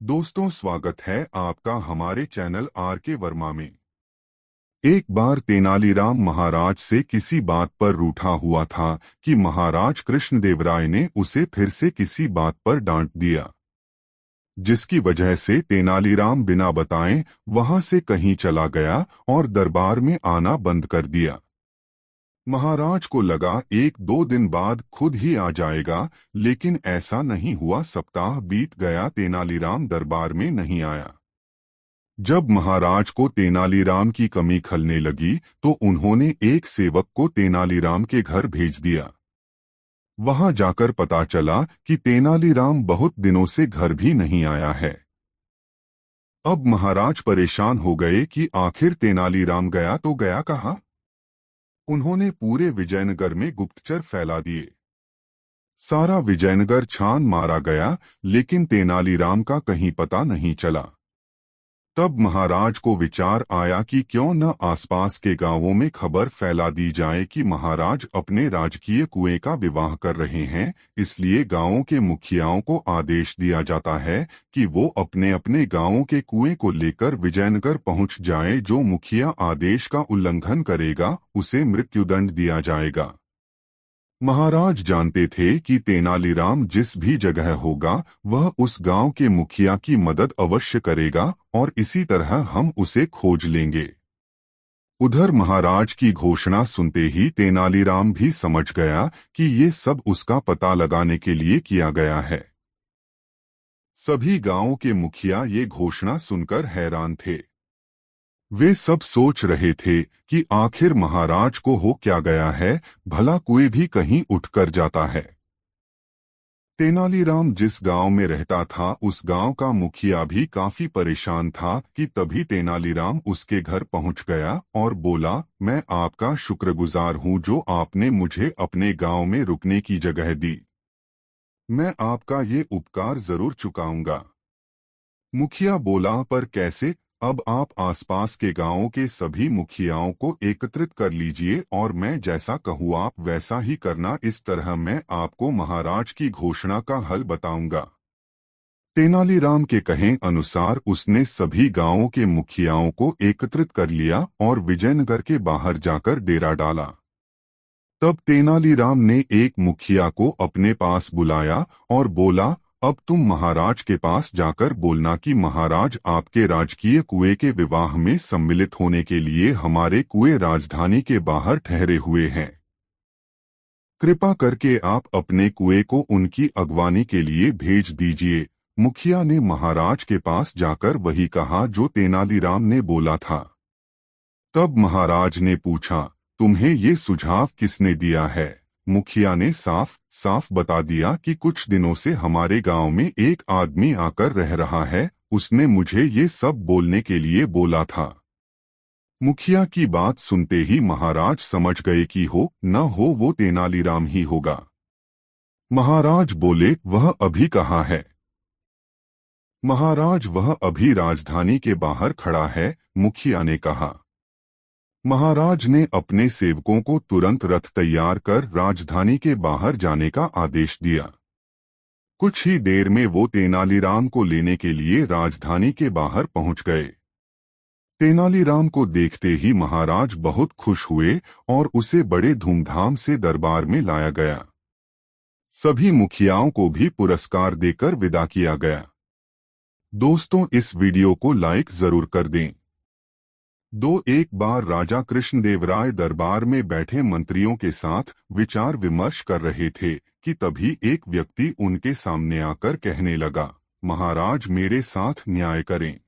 दोस्तों, स्वागत है आपका हमारे चैनल आर के वर्मा में। एक बार तेनालीराम महाराज से किसी बात पर रूठा हुआ था कि महाराज कृष्णदेवराय ने उसे फिर से किसी बात पर डांट दिया, जिसकी वजह से तेनालीराम बिना बताए वहां से कहीं चला गया और दरबार में आना बंद कर दिया। महाराज को लगा एक दो दिन बाद खुद ही आ जाएगा, लेकिन ऐसा नहीं हुआ। सप्ताह बीत गया, तेनालीराम दरबार में नहीं आया। जब महाराज को तेनालीराम की कमी खलने लगी तो उन्होंने एक सेवक को तेनालीराम के घर भेज दिया। वहां जाकर पता चला कि तेनालीराम बहुत दिनों से घर भी नहीं आया है। अब महाराज परेशान हो गए कि आखिर तेनालीराम गया तो गया कहाँ। उन्होंने पूरे विजयनगर में गुप्तचर फैला दिए। सारा विजयनगर छान मारा गया, लेकिन तेनालीराम का कहीं पता नहीं चला। तब महाराज को विचार आया कि क्यों न आसपास के गांवों में खबर फैला दी जाए कि महाराज अपने राजकीय कुएं का विवाह कर रहे हैं। इसलिए गांवों के मुखियाओं को आदेश दिया जाता है कि वो अपने अपने गांवों के कुएं को लेकर विजयनगर पहुंच जाए। जो मुखिया आदेश का उल्लंघन करेगा उसे मृत्युदंड दिया जाएगा। महाराज जानते थे कि तेनालीराम जिस भी जगह होगा वह उस गांव के मुखिया की मदद अवश्य करेगा और इसी तरह हम उसे खोज लेंगे। उधर महाराज की घोषणा सुनते ही तेनालीराम भी समझ गया कि ये सब उसका पता लगाने के लिए किया गया है। सभी गांवों के मुखिया ये घोषणा सुनकर हैरान थे। वे सब सोच रहे थे कि आखिर महाराज को हो क्या गया है, भला कोई भी कहीं उठकर जाता है। तेनालीराम जिस गांव में रहता था उस गांव का मुखिया भी काफी परेशान था कि तभी तेनालीराम उसके घर पहुंच गया और बोला, मैं आपका शुक्रगुजार हूं जो आपने मुझे अपने गांव में रुकने की जगह दी। मैं आपका ये उपकार जरूर चुकाऊंगा। मुखिया बोला, पर कैसे? अब आप आसपास के गांवों के सभी मुखियाओं को एकत्रित कर लीजिए और मैं जैसा कहूँ आप वैसा ही करना। इस तरह मैं आपको महाराज की घोषणा का हल बताऊंगा। तेनालीराम के कहे अनुसार उसने सभी गांवों के मुखियाओं को एकत्रित कर लिया और विजयनगर के बाहर जाकर डेरा डाला। तब तेनालीराम ने एक मुखिया को अपने पास बुलाया और बोला, अब तुम महाराज के पास जाकर बोलना कि महाराज आपके राजकीय कुएं के विवाह में सम्मिलित होने के लिए हमारे कुएं राजधानी के बाहर ठहरे हुए हैं। कृपा करके आप अपने कुएं को उनकी अगवानी के लिए भेज दीजिए। मुखिया ने महाराज के पास जाकर वही कहा जो तेनालीराम ने बोला था। तब महाराज ने पूछा, तुम्हें ये सुझाव किसने दिया है? मुखिया ने साफ साफ बता दिया कि कुछ दिनों से हमारे गांव में एक आदमी आकर रह रहा है, उसने मुझे ये सब बोलने के लिए बोला था। मुखिया की बात सुनते ही महाराज समझ गए कि हो न हो वो तेनालीराम ही होगा। महाराज बोले, वह अभी कहाँ है? महाराज, वह अभी राजधानी के बाहर खड़ा है, मुखिया ने कहा। महाराज ने अपने सेवकों को तुरंत रथ तैयार कर राजधानी के बाहर जाने का आदेश दिया। कुछ ही देर में वो तेनालीराम को लेने के लिए राजधानी के बाहर पहुंच गए। तेनालीराम को देखते ही महाराज बहुत खुश हुए और उसे बड़े धूमधाम से दरबार में लाया गया। सभी मुखियाओं को भी पुरस्कार देकर विदा किया गया। दोस्तों, इस वीडियो को लाइक जरूर कर दें। एक बार राजा कृष्णदेवराय दरबार में बैठे मंत्रियों के साथ विचार विमर्श कर रहे थे कि तभी एक व्यक्ति उनके सामने आकर कहने लगा, महाराज मेरे साथ न्याय करें।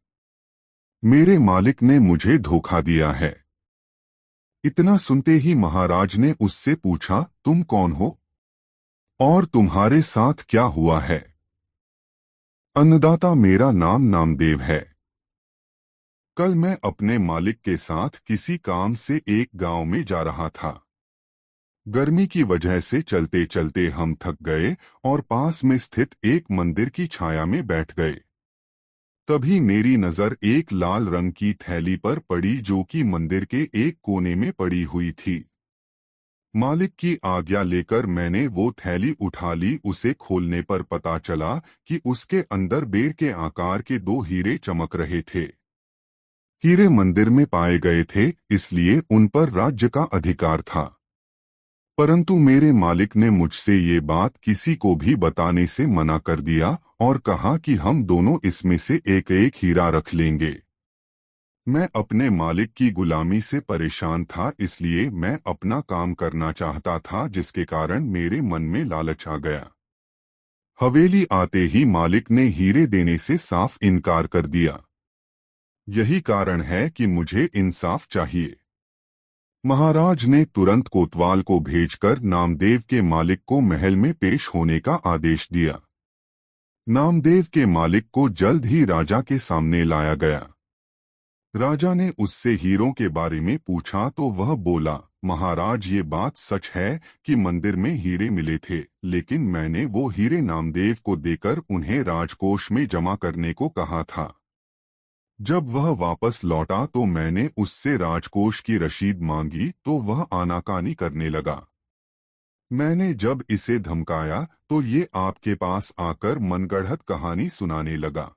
मेरे मालिक ने मुझे धोखा दिया है। इतना सुनते ही महाराज ने उससे पूछा, तुम कौन हो और तुम्हारे साथ क्या हुआ है? अन्नदाता, मेरा नाम नामदेव है। कल मैं अपने मालिक के साथ किसी काम से एक गांव में जा रहा था। गर्मी की वजह से चलते चलते हम थक गए और पास में स्थित एक मंदिर की छाया में बैठ गए। तभी मेरी नजर एक लाल रंग की थैली पर पड़ी जो कि मंदिर के एक कोने में पड़ी हुई थी। मालिक की आज्ञा लेकर मैंने वो थैली उठा ली। उसे खोलने पर पता चला कि उसके अंदर बेर के आकार के 2 हीरे चमक रहे थे। हीरे मंदिर में पाए गए थे, इसलिए उन पर राज्य का अधिकार था। परंतु मेरे मालिक ने मुझसे ये बात किसी को भी बताने से मना कर दिया और कहा कि हम दोनों इसमें से एक एक हीरा रख लेंगे। मैं अपने मालिक की गुलामी से परेशान था, इसलिए मैं अपना काम करना चाहता था, जिसके कारण मेरे मन में लालच आ गया। हवेली आते ही मालिक ने हीरे देने से साफ इनकार कर दिया। यही कारण है कि मुझे इंसाफ चाहिए। महाराज ने तुरंत कोतवाल को भेजकर नामदेव के मालिक को महल में पेश होने का आदेश दिया। नामदेव के मालिक को जल्द ही राजा के सामने लाया गया। राजा ने उससे हीरों के बारे में पूछा तो वह बोला, महाराज, ये बात सच है कि मंदिर में हीरे मिले थे, लेकिन मैंने वो हीरे नामदेव को देकर उन्हें राजकोष में जमा करने को कहा था। जब वह वापस लौटा तो मैंने उससे राजकोष की रसीद मांगी तो वह आनाकानी करने लगा। मैंने जब इसे धमकाया तो ये आपके पास आकर मनगढ़ंत कहानी सुनाने लगा।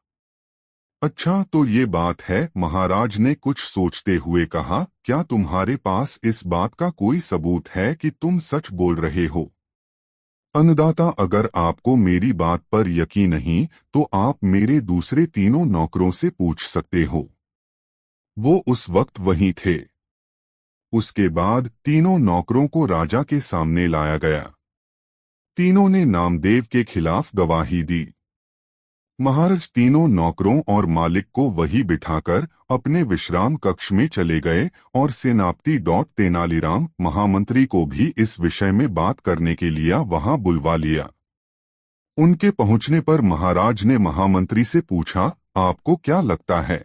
अच्छा, तो ये बात है, महाराज ने कुछ सोचते हुए कहा। क्या तुम्हारे पास इस बात का कोई सबूत है कि तुम सच बोल रहे हो? अन्नदाता, अगर आपको मेरी बात पर यकीन नहीं तो आप मेरे दूसरे तीनों नौकरों से पूछ सकते हो। वो उस वक्त वहीं थे। उसके बाद तीनों नौकरों को राजा के सामने लाया गया। तीनों ने नामदेव के खिलाफ गवाही दी। महाराज तीनों नौकरों और मालिक को वही बिठाकर अपने विश्राम कक्ष में चले गए और सेनापति तेनालीराम महामंत्री को भी इस विषय में बात करने के लिए वहां बुलवा लिया। उनके पहुंचने पर महाराज ने महामंत्री से पूछा, आपको क्या लगता है,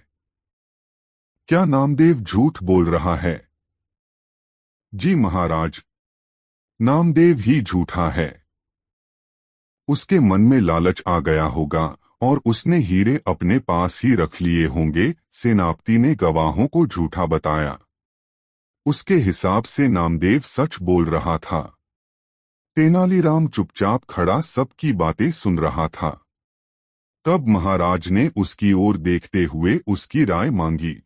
क्या नामदेव झूठ बोल रहा है? जी महाराज, नामदेव ही झूठा है। उसके मन में लालच आ गया होगा और उसने हीरे अपने पास ही रख लिए होंगे। सेनापति ने गवाहों को झूठा बताया। उसके हिसाब से नामदेव सच बोल रहा था। तेनालीराम चुपचाप खड़ा सबकी बातें सुन रहा था। तब महाराज ने उसकी ओर देखते हुए उसकी राय मांगी।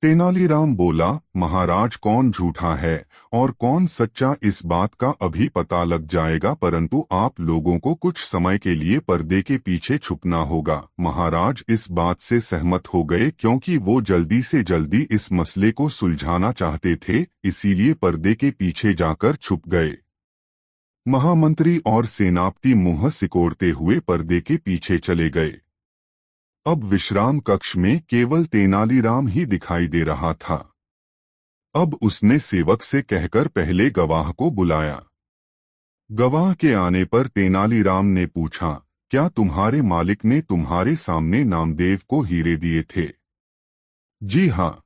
तेनालीराम बोला, महाराज, कौन झूठा है और कौन सच्चा इस बात का अभी पता लग जाएगा, परंतु आप लोगों को कुछ समय के लिए पर्दे के पीछे छुपना होगा। महाराज इस बात से सहमत हो गए क्योंकि वो जल्दी से जल्दी इस मसले को सुलझाना चाहते थे, इसीलिए पर्दे के पीछे जाकर छुप गए। महामंत्री और सेनापति मुंह सिकोड़ते हुए पर्दे के पीछे चले गए। अब विश्राम कक्ष में केवल तेनालीराम ही दिखाई दे रहा था। अब उसने सेवक से कहकर पहले गवाह को बुलाया। गवाह के आने पर तेनालीराम ने पूछा, क्या तुम्हारे मालिक ने तुम्हारे सामने नामदेव को हीरे दिए थे? जी हाँ।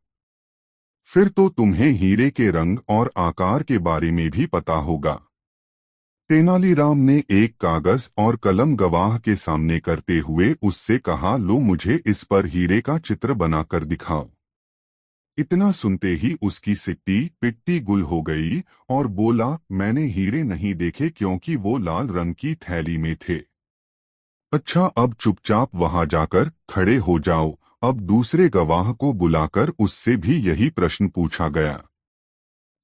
फिर तो तुम्हें हीरे के रंग और आकार के बारे में भी पता होगा। तेनालीराम ने एक कागज और कलम गवाह के सामने करते हुए उससे कहा, लो, मुझे इस पर हीरे का चित्र बनाकर दिखाओ। इतना सुनते ही उसकी सिट्टी पिट्टी गुल हो गई और बोला, मैंने हीरे नहीं देखे क्योंकि वो लाल रंग की थैली में थे। अच्छा, अब चुपचाप वहां जाकर खड़े हो जाओ। अब दूसरे गवाह को बुलाकर उससे भी यही प्रश्न पूछा गया।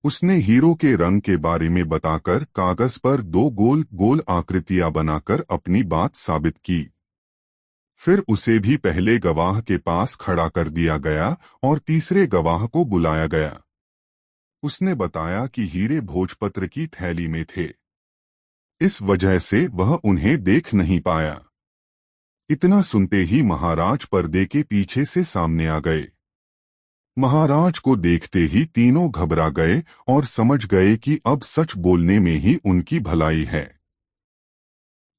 उसने हीरो के रंग के बारे में बताकर कागज पर 2 गोल गोल आकृतियां बनाकर अपनी बात साबित की। फिर उसे भी पहले गवाह के पास खड़ा कर दिया गया और तीसरे गवाह को बुलाया गया। उसने बताया कि हीरे भोजपत्र की थैली में थे, इस वजह से वह उन्हें देख नहीं पाया। इतना सुनते ही महाराज पर्दे के पीछे से सामने आ गए। महाराज को देखते ही तीनों घबरा गए और समझ गए कि अब सच बोलने में ही उनकी भलाई है।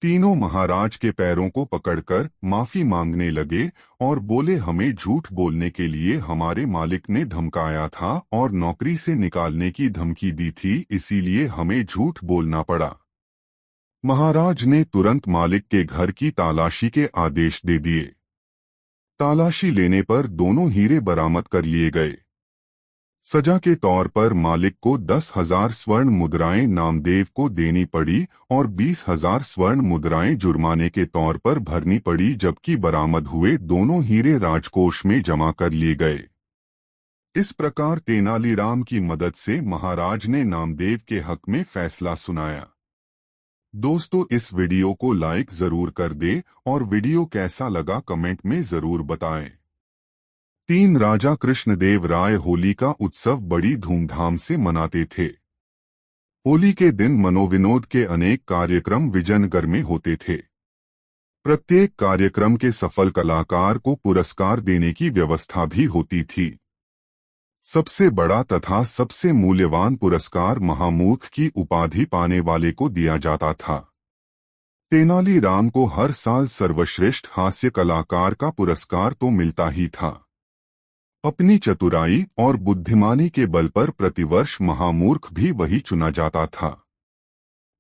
तीनों महाराज के पैरों को पकड़कर माफी मांगने लगे और बोले, हमें झूठ बोलने के लिए हमारे मालिक ने धमकाया था और नौकरी से निकालने की धमकी दी थी, इसीलिए हमें झूठ बोलना पड़ा। महाराज ने तुरंत मालिक के घर की तलाशी के आदेश दे दिए। तलाशी लेने पर दोनों हीरे बरामद कर लिए गए। सजा के तौर पर मालिक को 10,000 स्वर्ण मुद्राएं नामदेव को देनी पड़ी और 20,000 स्वर्ण मुद्राएं जुर्माने के तौर पर भरनी पड़ी, जबकि बरामद हुए दोनों हीरे राजकोष में जमा कर लिए गए। इस प्रकार तेनालीराम की मदद से महाराज ने नामदेव के हक में फैसला सुनाया। दोस्तों, इस वीडियो को लाइक जरूर कर दे और वीडियो कैसा लगा कमेंट में जरूर बताएं। 3 राजा कृष्णदेव राय होली का उत्सव बड़ी धूमधाम से मनाते थे। होली के दिन मनोविनोद के अनेक कार्यक्रम विजयनगर में होते थे। प्रत्येक कार्यक्रम के सफल कलाकार को पुरस्कार देने की व्यवस्था भी होती थी। सबसे बड़ा तथा सबसे मूल्यवान पुरस्कार महामूर्ख की उपाधि पाने वाले को दिया जाता था। तेनालीराम को हर साल सर्वश्रेष्ठ हास्य कलाकार का पुरस्कार तो मिलता ही था। अपनी चतुराई और बुद्धिमानी के बल पर प्रतिवर्ष महामूर्ख भी वही चुना जाता था।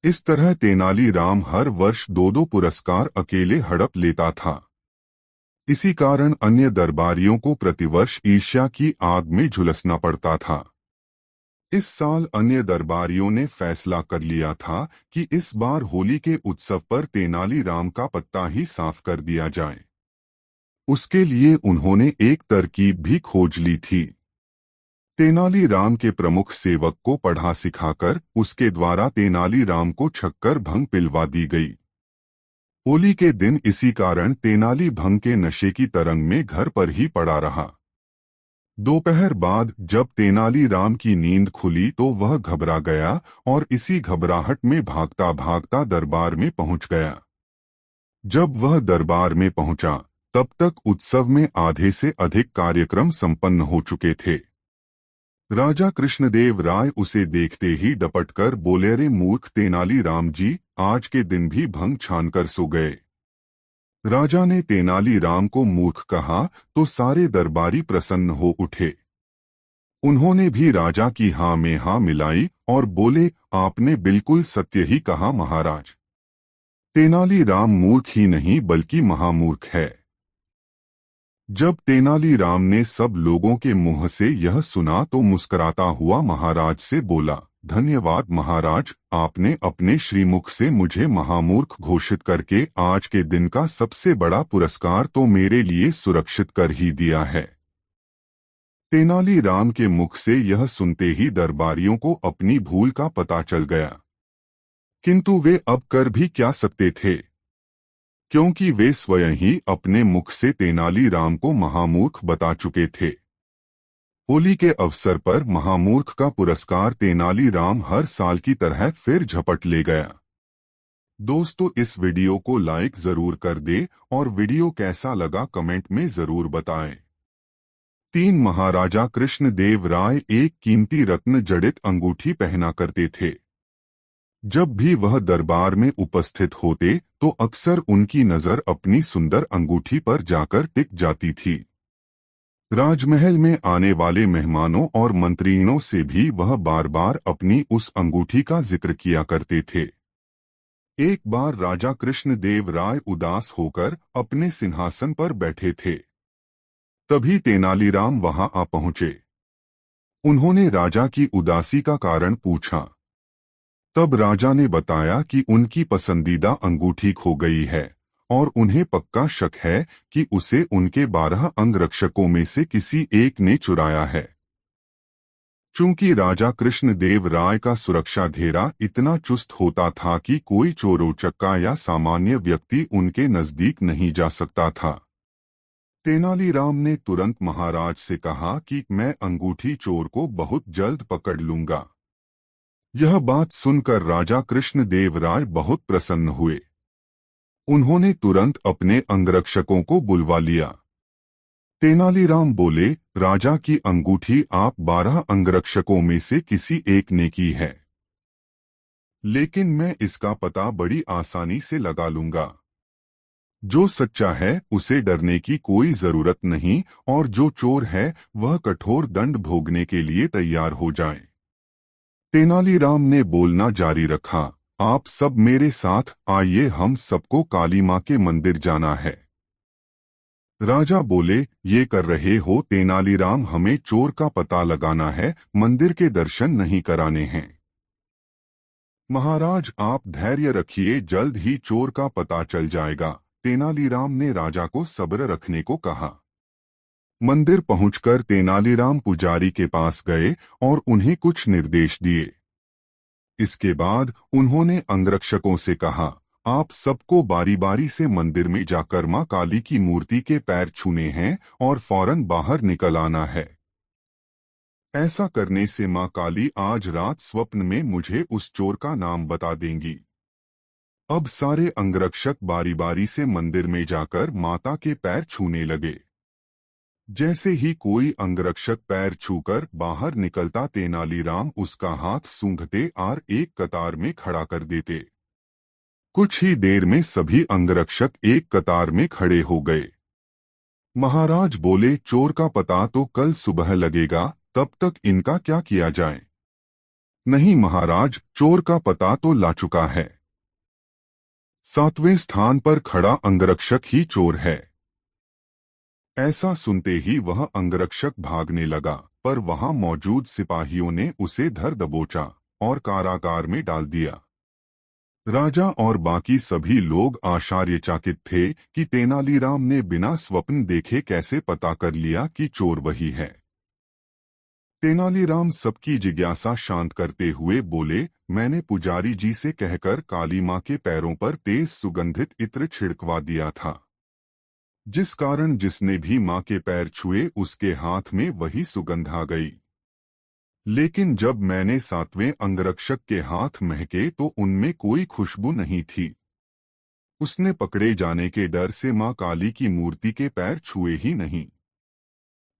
इस तरह तेनालीराम हर वर्ष 2-2 पुरस्कार अकेले हड़प लेता था। इसी कारण अन्य दरबारियों को प्रतिवर्ष ईर्ष्या की आग में झुलसना पड़ता था। इस साल अन्य दरबारियों ने फैसला कर लिया था कि इस बार होली के उत्सव पर तेनालीराम का पत्ता ही साफ कर दिया जाए। उसके लिए उन्होंने एक तरकीब भी खोज ली थी। तेनालीराम के प्रमुख सेवक को पढ़ा सिखाकर उसके द्वारा तेनालीराम को छक्कर भंग पिलवा दी गई। होली के दिन इसी कारण तेनाली भंग के नशे की तरंग में घर पर ही पड़ा रहा। दोपहर बाद जब तेनालीराम की नींद खुली तो वह घबरा गया और इसी घबराहट में भागता भागता दरबार में पहुंच गया। जब वह दरबार में पहुंचा तब तक उत्सव में आधे से अधिक कार्यक्रम संपन्न हो चुके थे। राजा कृष्णदेव राय उसे देखते ही डपटकर बोले, अरे मूर्ख तेनालीराम जी, आज के दिन भी भंग छानकर सो गए। राजा ने तेनालीराम को मूर्ख कहा तो सारे दरबारी प्रसन्न हो उठे। उन्होंने भी राजा की हाँ में हाँ मिलाई और बोले, आपने बिल्कुल सत्य ही कहा महाराज। तेनालीराम मूर्ख ही नहीं बल्कि महामूर्ख है। जब तेनालीराम ने सब लोगों के मुंह से यह सुना तो मुस्कुराता हुआ महाराज से बोला, धन्यवाद महाराज, आपने अपने श्रीमुख से मुझे महामूर्ख घोषित करके आज के दिन का सबसे बड़ा पुरस्कार तो मेरे लिए सुरक्षित कर ही दिया है। तेनालीराम के मुख से यह सुनते ही दरबारियों को अपनी भूल का पता चल गया, किंतु वे अब कर भी क्या सकते थे, क्योंकि वे स्वयं ही अपने मुख से तेनालीराम को महामूर्ख बता चुके थे। होली के अवसर पर महामूर्ख का पुरस्कार तेनालीराम हर साल की तरह फिर झपट ले गया। दोस्तों, इस वीडियो को लाइक जरूर कर दे और वीडियो कैसा लगा कमेंट में जरूर बताएं। 3 महाराजा कृष्णदेव राय एक कीमती रत्न जड़ित अंगूठी पहना करते थे। जब भी वह दरबार में उपस्थित होते तो अक्सर उनकी नजर अपनी सुंदर अंगूठी पर जाकर टिक जाती थी। राजमहल में आने वाले मेहमानों और मंत्रियों से भी वह बार बार अपनी उस अंगूठी का जिक्र किया करते थे। एक बार राजा कृष्णदेव राय उदास होकर अपने सिंहासन पर बैठे थे। तभी तेनालीराम वहां आ पहुंचे। उन्होंने राजा की उदासी का कारण पूछा। तब राजा ने बताया कि उनकी पसंदीदा अंगूठी खो गई है और उन्हें पक्का शक है कि उसे उनके 12 अंगरक्षकों में से किसी एक ने चुराया है। चूंकि राजा कृष्णदेव राय का सुरक्षा घेरा इतना चुस्त होता था कि कोई चोर उचक्का या सामान्य व्यक्ति उनके नजदीक नहीं जा सकता था। तेनालीराम ने तुरंत महाराज से कहा कि मैं अंगूठी चोर को बहुत जल्द पकड़ लूंगा। यह बात सुनकर राजा कृष्णदेव राय बहुत प्रसन्न हुए। उन्होंने तुरंत अपने अंगरक्षकों को बुलवा लिया। तेनालीराम बोले, राजा की अंगूठी आप 12 अंगरक्षकों में से किसी एक ने की है, लेकिन मैं इसका पता बड़ी आसानी से लगा लूंगा। जो सच्चा है उसे डरने की कोई जरूरत नहीं और जो चोर है वह कठोर दंड भोगने के लिए तैयार हो जाए। तेनालीराम ने बोलना जारी रखा, आप सब मेरे साथ आइए, हम सबको काली मां के मंदिर जाना है। राजा बोले, ये कर रहे हो तेनालीराम, हमें चोर का पता लगाना है, मंदिर के दर्शन नहीं कराने हैं। महाराज आप धैर्य रखिए, जल्द ही चोर का पता चल जाएगा। तेनालीराम ने राजा को सब्र रखने को कहा। मंदिर पहुंचकर तेनालीराम पुजारी के पास गए और उन्हें कुछ निर्देश दिए। इसके बाद उन्होंने अंगरक्षकों से कहा, आप सबको बारी बारी से मंदिर में जाकर मां काली की मूर्ति के पैर छूने हैं और फौरन बाहर निकल आना है। ऐसा करने से मां काली आज रात स्वप्न में मुझे उस चोर का नाम बता देंगी। अब सारे अंगरक्षक बारी बारी से मंदिर में जाकर माता के पैर छूने लगे। जैसे ही कोई अंगरक्षक पैर छूकर बाहर निकलता, तेनालीराम उसका हाथ सूंघते और एक कतार में खड़ा कर देते। कुछ ही देर में सभी अंगरक्षक एक कतार में खड़े हो गए। महाराज बोले, चोर का पता तो कल सुबह लगेगा, तब तक इनका क्या किया जाए? नहीं महाराज, चोर का पता तो ला चुका है। 7वें स्थान पर खड़ा अंगरक्षक ही चोर है। ऐसा सुनते ही वह अंगरक्षक भागने लगा, पर वहां मौजूद सिपाहियों ने उसे धर दबोचा और कारागार में डाल दिया। राजा और बाकी सभी लोग आश्चर्यचकित थे कि तेनालीराम ने बिना स्वप्न देखे कैसे पता कर लिया कि चोर वही है। तेनालीराम सबकी जिज्ञासा शांत करते हुए बोले, मैंने पुजारी जी से कहकर काली मां के पैरों पर तेज सुगंधित इत्र छिड़कवा दिया था, जिस कारण जिसने भी मां के पैर छुए उसके हाथ में वही सुगंध आ गई। लेकिन जब मैंने 7वें अंगरक्षक के हाथ महके तो उनमें कोई खुशबू नहीं थी। उसने पकड़े जाने के डर से मां काली की मूर्ति के पैर छुए ही नहीं।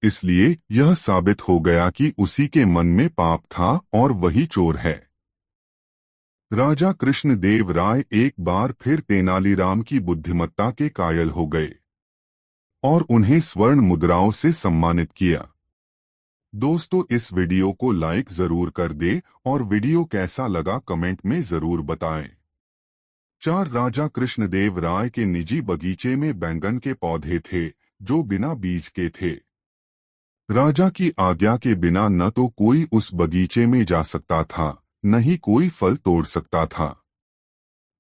इसलिए यह साबित हो गया कि उसी के मन में पाप था और वही चोर है। राजा कृष्णदेव राय एक बार फिर तेनालीराम की बुद्धिमत्ता के कायल हो गए और उन्हें स्वर्ण मुद्राओं से सम्मानित किया। दोस्तों, इस वीडियो को लाइक जरूर कर दे और वीडियो कैसा लगा कमेंट में जरूर बताएं। 4 राजा कृष्णदेव राय के निजी बगीचे में बैंगन के पौधे थे जो बिना बीज के थे। राजा की आज्ञा के बिना न तो कोई उस बगीचे में जा सकता था, न ही कोई फल तोड़ सकता था।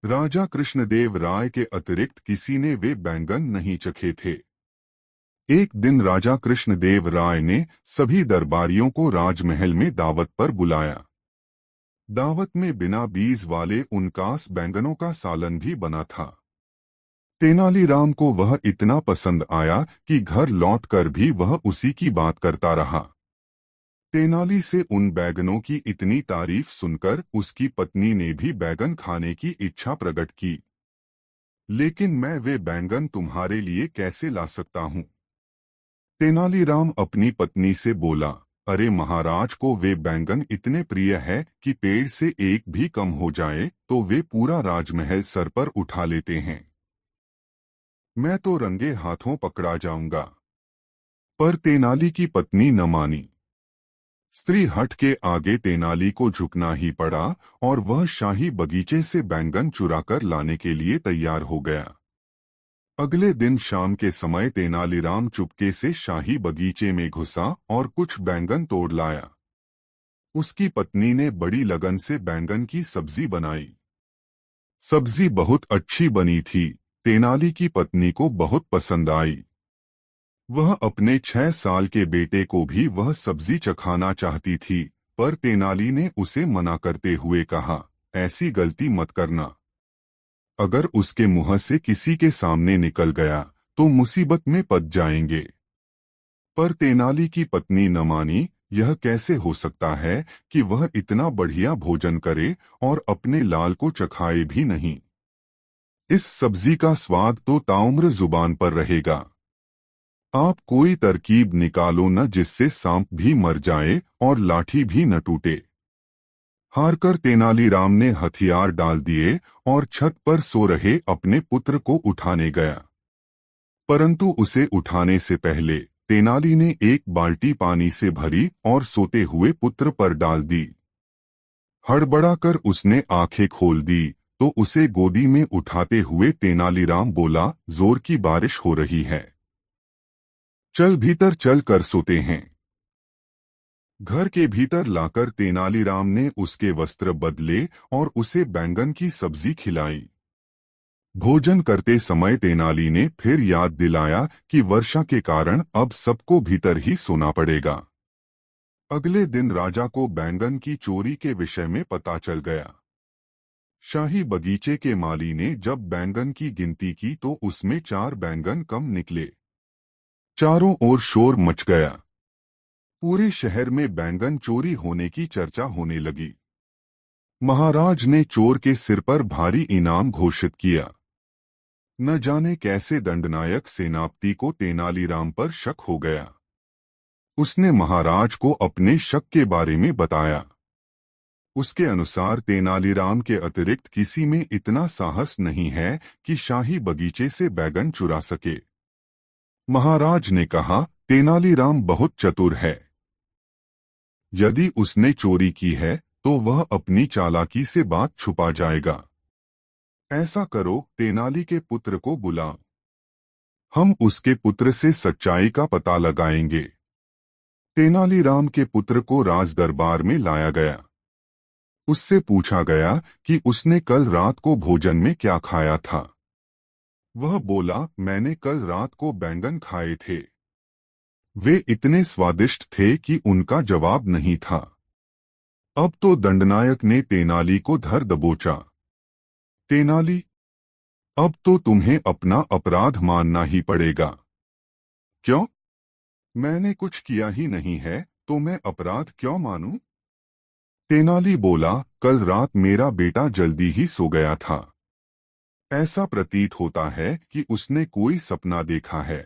राजा कृष्णदेव राय के अतिरिक्त किसी ने वे बैंगन नहीं चखे थे। एक दिन राजा कृष्णदेव राय ने सभी दरबारियों को राजमहल में दावत पर बुलाया। दावत में बिना बीज वाले 49 बैंगनों का सालन भी बना था। तेनालीराम को वह इतना पसंद आया कि घर लौटकर भी वह उसी की बात करता रहा। तेनाली से उन बैंगनों की इतनी तारीफ सुनकर उसकी पत्नी ने भी बैंगन खाने की इच्छा प्रकट की। लेकिन मैं वे बैंगन तुम्हारे लिए कैसे ला सकता हूँ? तेनालीराम अपनी पत्नी से बोला, अरे महाराज को वे बैंगन इतने प्रिय है कि पेड़ से एक भी कम हो जाए तो वे पूरा राजमहल सर पर उठा लेते हैं। मैं तो रंगे हाथों पकड़ा जाऊंगा। पर तेनाली की पत्नी न मानी। स्त्री हट के आगे तेनाली को झुकना ही पड़ा और वह शाही बगीचे से बैंगन चुराकर लाने के लिए तैयार हो गया। अगले दिन शाम के समय तेनालीराम चुपके से शाही बगीचे में घुसा और कुछ बैंगन तोड़ लाया। उसकी पत्नी ने बड़ी लगन से बैंगन की सब्जी बनाई। सब्जी बहुत अच्छी बनी थी। तेनाली की पत्नी को बहुत पसंद आई। वह अपने 6 साल के बेटे को भी वह सब्जी चखाना चाहती थी, पर तेनाली ने उसे मना करते हुए कहा, ऐसी गलती मत करना। अगर उसके मुंह से किसी के सामने निकल गया तो मुसीबत में पड़ जाएंगे। पर तेनाली की पत्नी न मानी। यह कैसे हो सकता है कि वह इतना बढ़िया भोजन करे और अपने लाल को चखाए भी नहीं? इस सब्जी का स्वाद तो ताउम्र जुबान पर रहेगा। आप कोई तरकीब निकालो न जिससे सांप भी मर जाए और लाठी भी न टूटे। हारकर तेनालीराम ने हथियार डाल दिए और छत पर सो रहे अपने पुत्र को उठाने गया। परंतु उसे उठाने से पहले तेनाली ने एक बाल्टी पानी से भरी और सोते हुए पुत्र पर डाल दी। हड़बड़ाकर उसने आंखें खोल दी तो उसे गोदी में उठाते हुए तेनालीराम बोला, जोर की बारिश हो रही है। चल भीतर चल कर सोते हैं। घर के भीतर लाकर तेनालीराम ने उसके वस्त्र बदले और उसे बैंगन की सब्जी खिलाई। भोजन करते समय तेनाली ने फिर याद दिलाया कि वर्षा के कारण अब सबको भीतर ही सोना पड़ेगा। अगले दिन राजा को बैंगन की चोरी के विषय में पता चल गया। शाही बगीचे के माली ने जब बैंगन की गिनती की तो उसमें 4 बैंगन कम निकले। चारों ओर शोर मच गया। पूरे शहर में बैंगन चोरी होने की चर्चा होने लगी। महाराज ने चोर के सिर पर भारी इनाम घोषित किया। न जाने कैसे दंडनायक सेनापति को तेनालीराम पर शक हो गया। उसने महाराज को अपने शक के बारे में बताया। उसके अनुसार तेनालीराम के अतिरिक्त किसी में इतना साहस नहीं है कि शाही बगीचे से बैगन चुरा सके। महाराज ने कहा, तेनालीराम बहुत चतुर है। यदि उसने चोरी की है तो वह अपनी चालाकी से बात छुपा जाएगा। ऐसा करो, तेनाली के पुत्र को बुलाओ। हम उसके पुत्र से सच्चाई का पता लगाएंगे। तेनालीराम के पुत्र को राज दरबार में लाया गया। उससे पूछा गया कि उसने कल रात को भोजन में क्या खाया था। वह बोला, मैंने कल रात को बैंगन खाए थे। वे इतने स्वादिष्ट थे कि उनका जवाब नहीं था। अब तो दंडनायक ने तेनाली को धर दबोचा। तेनाली, अब तो तुम्हें अपना अपराध मानना ही पड़ेगा। क्यों? मैंने कुछ किया ही नहीं है तो मैं अपराध क्यों मानूं? तेनाली बोला, कल रात मेरा बेटा जल्दी ही सो गया था। ऐसा प्रतीत होता है कि उसने कोई सपना देखा है,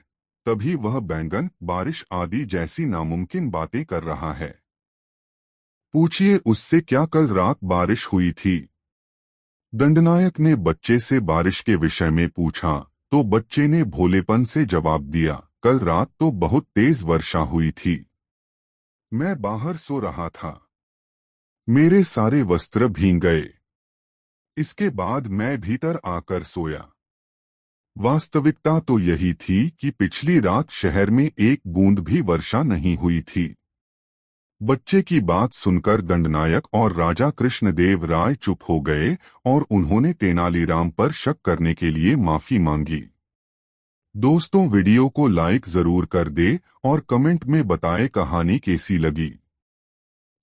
तभी वह बैंगन, बारिश आदि जैसी नामुमकिन बातें कर रहा है। पूछिए उससे क्या कल रात बारिश हुई थी। दंडनायक ने बच्चे से बारिश के विषय में पूछा तो बच्चे ने भोलेपन से जवाब दिया, कल रात तो बहुत तेज वर्षा हुई थी। मैं बाहर सो रहा था। मेरे सारे वस्त्र भीग गए। इसके बाद मैं भीतर आकर सोया। वास्तविकता तो यही थी कि पिछली रात शहर में एक बूंद भी वर्षा नहीं हुई थी। बच्चे की बात सुनकर दंडनायक और राजा कृष्णदेव राय चुप हो गए और उन्होंने तेनालीराम पर शक करने के लिए माफी मांगी। दोस्तों, वीडियो को लाइक जरूर कर दे और कमेंट में बताएं कहानी कैसी लगी।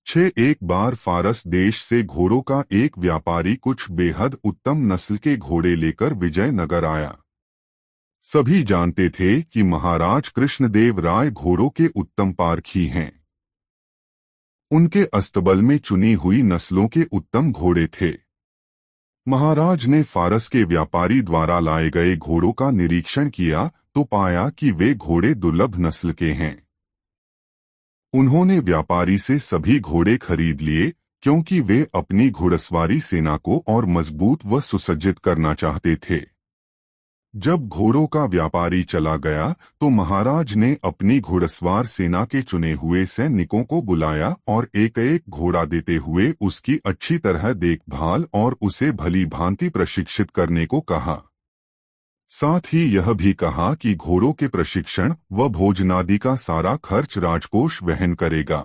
एक बार फारस देश से घोड़ों का एक व्यापारी कुछ बेहद उत्तम नस्ल के घोड़े लेकर विजयनगर आया। सभी जानते थे कि महाराज कृष्णदेव राय घोड़ों के उत्तम पारखी हैं। उनके अस्तबल में चुनी हुई नस्लों के उत्तम घोड़े थे। महाराज ने फारस के व्यापारी द्वारा लाए गए घोड़ों का निरीक्षण किया तो पाया कि वे घोड़े दुर्लभ नस्ल के हैं। उन्होंने व्यापारी से सभी घोड़े खरीद लिए क्योंकि वे अपनी घुड़सवारी सेना को और मजबूत व सुसज्जित करना चाहते थे। जब घोड़ों का व्यापारी चला गया तो महाराज ने अपनी घुड़सवार सेना के चुने हुए सैनिकों को बुलाया और एक एक घोड़ा देते हुए उसकी अच्छी तरह देखभाल और उसे भली भांति प्रशिक्षित करने को कहा। साथ ही यह भी कहा कि घोड़ों के प्रशिक्षण व भोजनादि का सारा खर्च राजकोष वहन करेगा।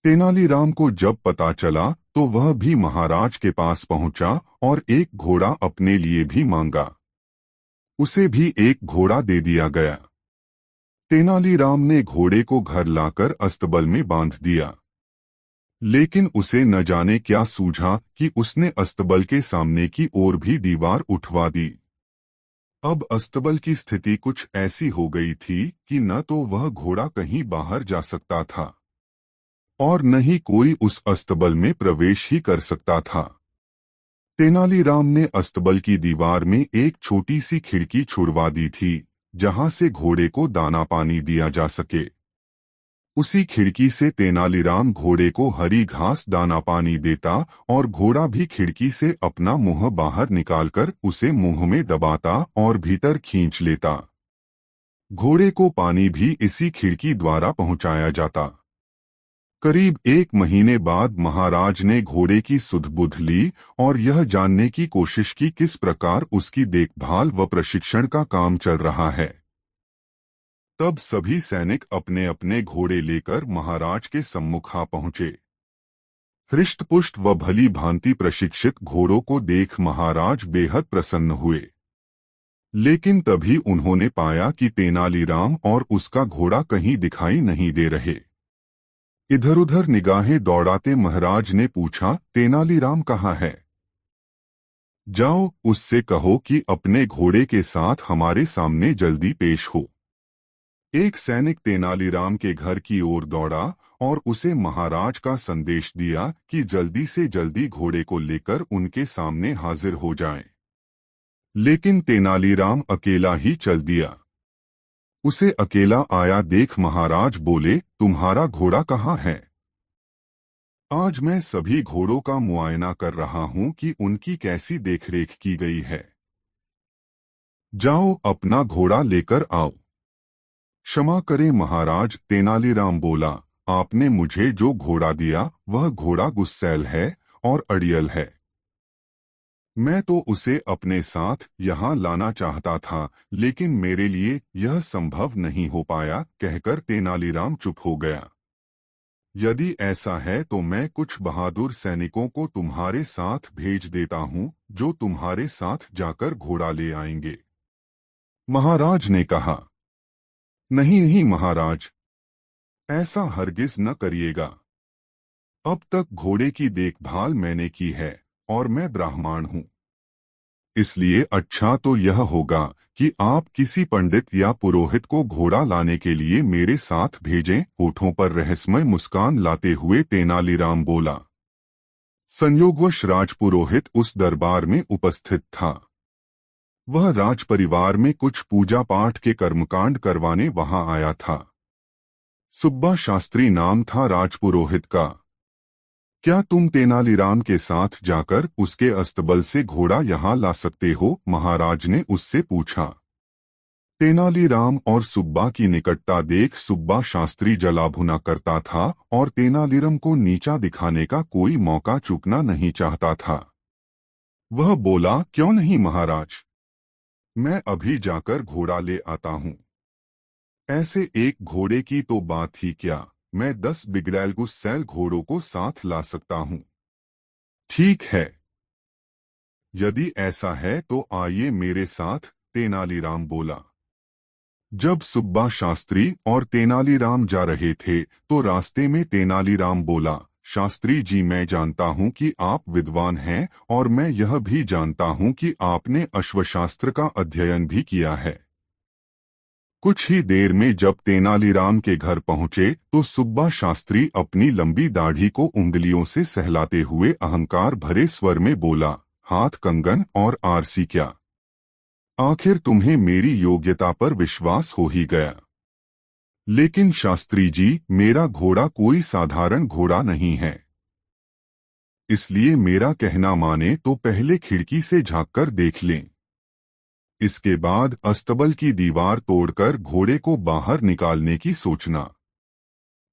तेनालीराम को जब पता चला तो वह भी महाराज के पास पहुंचा और एक घोड़ा अपने लिए भी मांगा। उसे भी एक घोड़ा दे दिया गया। तेनालीराम ने घोड़े को घर लाकर अस्तबल में बांध दिया। लेकिन उसे न जाने क्या सूझा कि उसने अस्तबल के सामने की ओर भी दीवार उठवा दी। अब अस्तबल की स्थिति कुछ ऐसी हो गई थी कि न तो वह घोड़ा कहीं बाहर जा सकता था और न ही कोई उस अस्तबल में प्रवेश ही कर सकता था। तेनालीराम ने अस्तबल की दीवार में एक छोटी सी खिड़की छुड़वा दी थी जहां से घोड़े को दाना पानी दिया जा सके। उसी खिड़की से तेनालीराम घोड़े को हरी घास दाना पानी देता और घोड़ा भी खिड़की से अपना मुंह बाहर निकालकर उसे मुंह में दबाता और भीतर खींच लेता। घोड़े को पानी भी इसी खिड़की द्वारा पहुंचाया जाता। करीब 1 महीने बाद महाराज ने घोड़े की सुध-बुध ली और यह जानने की कोशिश की किस प्रकार उसकी देखभाल व प्रशिक्षण का काम चल रहा है। तब सभी सैनिक अपने अपने घोड़े लेकर महाराज के सम्मुख आ पहुंचे। हृष्टपुष्ट व भली भांति प्रशिक्षित घोड़ों को देख महाराज बेहद प्रसन्न हुए। लेकिन तभी उन्होंने पाया कि तेनालीराम और उसका घोड़ा कहीं दिखाई नहीं दे रहे। इधर उधर निगाहें दौड़ाते महाराज ने पूछा, तेनालीराम कहाँ है? जाओ, उससे कहो कि अपने घोड़े के साथ हमारे सामने जल्दी पेश हो। एक सैनिक तेनालीराम के घर की ओर दौड़ा और उसे महाराज का संदेश दिया कि जल्दी से जल्दी घोड़े को लेकर उनके सामने हाजिर हो जाए। लेकिन तेनालीराम अकेला ही चल दिया। उसे अकेला आया देख महाराज बोले, तुम्हारा घोड़ा कहाँ है? आज मैं सभी घोड़ों का मुआयना कर रहा हूं कि उनकी कैसी देखरेख की गई है। जाओ, अपना घोड़ा लेकर आओ। क्षमा करें महाराज, तेनालीराम बोला, आपने मुझे जो घोड़ा दिया वह घोड़ा गुस्सैल है और अड़ियल है। मैं तो उसे अपने साथ यहाँ लाना चाहता था, लेकिन मेरे लिए यह संभव नहीं हो पाया। कहकर तेनालीराम चुप हो गया। यदि ऐसा है तो मैं कुछ बहादुर सैनिकों को तुम्हारे साथ भेज देता हूँ, जो तुम्हारे साथ जाकर घोड़ा ले आएंगे। महाराज ने कहा, नहीं नहीं महाराज, ऐसा हरगिज न करिएगा। अब तक घोड़े की देखभाल मैंने की है और मैं ब्राह्मण हूँ। इसलिए अच्छा तो यह होगा कि आप किसी पंडित या पुरोहित को घोड़ा लाने के लिए मेरे साथ भेजें। होठों पर रहस्यमय मुस्कान लाते हुए तेनालीराम बोला। संयोगवश राजपुरोहित उस दरबार में उपस्थित था। वह राज परिवार में कुछ पूजा पाठ के कर्मकांड करवाने वहां आया था। सुब्बा शास्त्री नाम था राजपुरोहित का। क्या तुम तेनालीराम के साथ जाकर उसके अस्तबल से घोड़ा यहाँ ला सकते हो? महाराज ने उससे पूछा। तेनालीराम और सुब्बा की निकटता देख सुब्बा शास्त्री जलाभुना करता था और तेनालीराम को नीचा दिखाने का कोई मौका चूकना नहीं चाहता था। वह बोला, क्यों नहीं महाराज, मैं अभी जाकर घोड़ा ले आता हूँ। ऐसे एक घोड़े की तो बात ही क्या, मैं 10 बिगड़ैल गुस्सैल घोड़ों को साथ ला सकता हूँ। ठीक है, यदि ऐसा है तो आइए मेरे साथ, तेनालीराम बोला। जब सुब्बा शास्त्री और तेनालीराम जा रहे थे तो रास्ते में तेनालीराम बोला, शास्त्री जी, मैं जानता हूँ कि आप विद्वान हैं और मैं यह भी जानता हूँ कि आपने अश्वशास्त्र का अध्ययन भी किया है। कुछ ही देर में जब तेनालीराम के घर पहुंचे तो सुब्बा शास्त्री अपनी लंबी दाढ़ी को उंगलियों से सहलाते हुए अहंकार भरे स्वर में बोला, हाथ कंगन और आरसी क्या? आखिर तुम्हें मेरी योग्यता पर विश्वास हो ही गया। लेकिन शास्त्री जी, मेरा घोड़ा कोई साधारण घोड़ा नहीं है। इसलिए मेरा कहना माने तो पहले खिड़की से झांककर देख लें। इसके बाद अस्तबल की दीवार तोड़कर घोड़े को बाहर निकालने की सोचना।